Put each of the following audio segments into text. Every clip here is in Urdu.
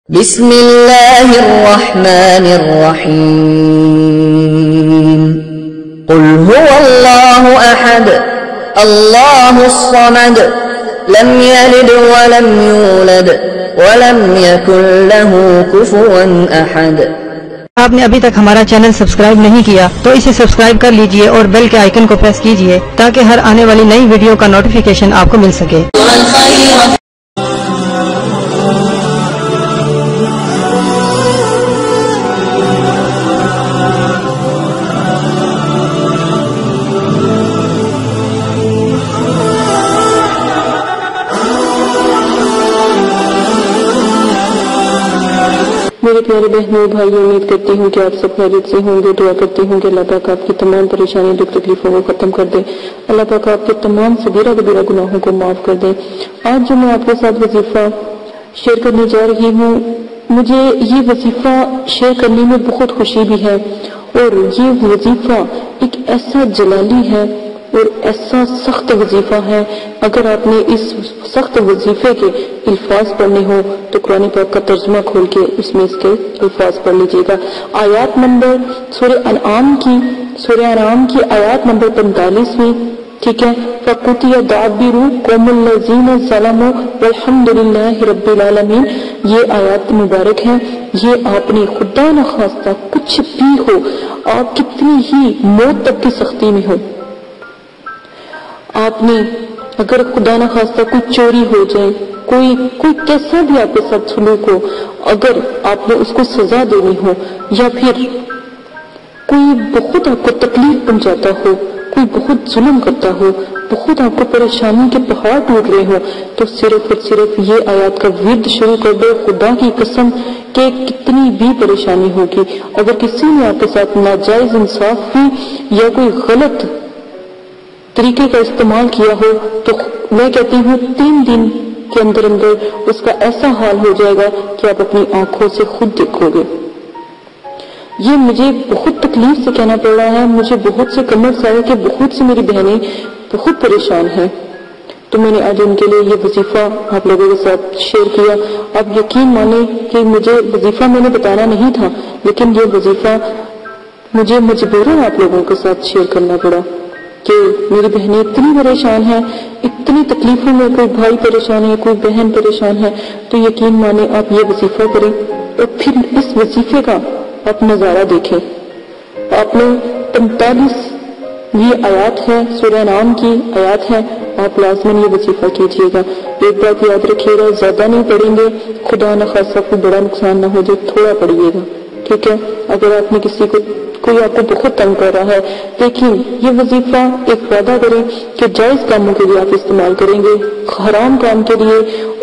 بسم اللہ الرحمن الرحیم قل هو اللہ احد اللہ الصمد لم یلد ولم یولد ولم یکن له کفوا احد۔ آپ نے ابھی تک ہمارا چینل سبسکرائب نہیں کیا تو اسے سبسکرائب کر لیجئے اور بیل کے آئیکن کو پریس کیجئے تاکہ ہر آنے والی نئی ویڈیو کا نوٹیفیکیشن آپ کو مل سکے۔ میرے پیارے بہنوں بھائیوں، امید کرتی ہوں کہ آپ سب خیریت سے ہوں گے۔ دعا کرتی ہوں کہ اللہ پاک آپ کی تمام پریشانی دکھ تکلیفوں کو ختم کر دے، اللہ پاک آپ کے تمام صغیرہ کبیرہ گناہوں کو معاف کر دے۔ آج جو میں آپ کے ساتھ وظیفہ شیئر کرنے جا رہی ہوں، مجھے یہ وظیفہ شیئر کرنے میں بہت خوشی بھی ہے، اور یہ وظیفہ ایک ایسا جلالی ہے اور ایسا سخت وظیفہ ہے۔ اگر آپ نے اس سخت وظیفے کے الفاظ پڑھنے ہو تو قرآن پاک کا ترجمہ کھول کے اس میں اس کے الفاظ پڑھ لیجئے گا۔ آیات نمبر سورہ انعام کی آیات نمبر 45، ٹھیک ہے۔ فَقُطِعَ دَابِرُ قَوْمِ الَّذِينَ ظَلَمُوا وَالْحَمْدُ لِلَّهِ رَبِّ الْعَالَمِينَ۔ یہ آیات مبارک ہیں۔ یہ آپ نے خدا نخواستہ کچھ بھی ہو، آپ کتنی ہی موت تک کی سختی میں ہو، آپ نے اگر خدا نخواستہ کوئی چوری ہو جائے، کوئی کیسا بھی آپ کے ساتھ سلوک ہو، اگر آپ نے اس کو سزا دینی ہو، یا پھر کوئی بہت آپ کو تکلیف پہنچاتا ہو، کوئی بہت ظلم کرتا ہو، بہت آپ کو پریشانی کے پہاڑ ٹوٹ رہے ہو، تو صرف اور صرف یہ آیات کا ورد شروع کر دو۔ خدا کی قسم کہ کتنی بھی پریشانی ہوگی، اگر کسی نے آپ کے ساتھ ناجائز انصاف بھی یا کوئی غلط طریقے کا استعمال کیا ہو، تو میں کہتی ہوں 3 دن کے اندر اس کا ایسا حال ہو جائے گا کہ آپ اپنی آنکھوں سے خود دیکھو گے۔ یہ مجھے بہت تکلیف سے کہنا پڑ رہا ہے، مجھے بہت سے کمنٹس آئے کہ بہت سی میری بہنیں بہت پریشان ہیں، تو میں نے آج ان کے لیے یہ وظیفہ آپ لوگوں کے ساتھ شیئر کیا۔ آپ یقین مانیں کہ مجھے وظیفہ میں نے بتانا نہیں تھا، لیکن یہ وظیفہ مجھے مجبوراً آپ لوگوں کے ساتھ شیئر کرنا پڑا کہ میری بہنیں اتنی پریشان ہیں، اتنی تکلیفوں میں، کوئی بھائی پریشان ہے، کوئی بہن پریشان ہے، تو یقین مانیں آپ یہ وظیفہ کریں اور پھر اس وظیفے کا آپ نظارہ دیکھیں۔ آپ نے 45 آیات ہے، سورہ انعام کی آیات ہے، آپ لازماً یہ وظیفہ کیجئے گا۔ ایک بات یاد رکھیے گا، زیادہ نہیں پڑھیں گے، خدا نخواستہ کوئی بڑا نقصان نہ ہو جائے، تھوڑا پڑھیے گا، ٹھیک ہے۔ اگر آپ نے کوئی آپ کو بہت تنگ کر رہا ہے، لیکن یہ وظیفہ ایک وعدہ کریں کہ جائز کاموں کے لیے آپ استعمال کریں گے، حرام کام کے لیے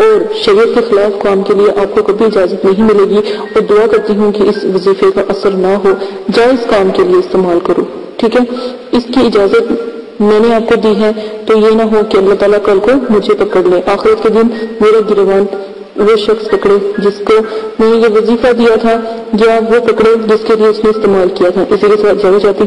اور شریعت کے خلاف کام کے لیے آپ کو کبھی اجازت نہیں ملے گی، اور دعا کرتی ہوں کہ اس وظیفے کا اثر نہ ہو، جائز کام کے لیے استعمال کرو، ٹھیک ہے۔ اس کی اجازت میں نے آپ کو دی ہے، تو یہ نہ ہو کہ اللہ تعالیٰ کل کو مجھے پکڑ لے، آخرت کے دن میرا گریبان وہ شخص پکڑے جس کو میں نے یہ وظیفہ دیا تھا، یا وہ پکڑے جس کے لیے اس نے استعمال کیا تھا۔ اسی کے ساتھ جانا چاہتی ہوں۔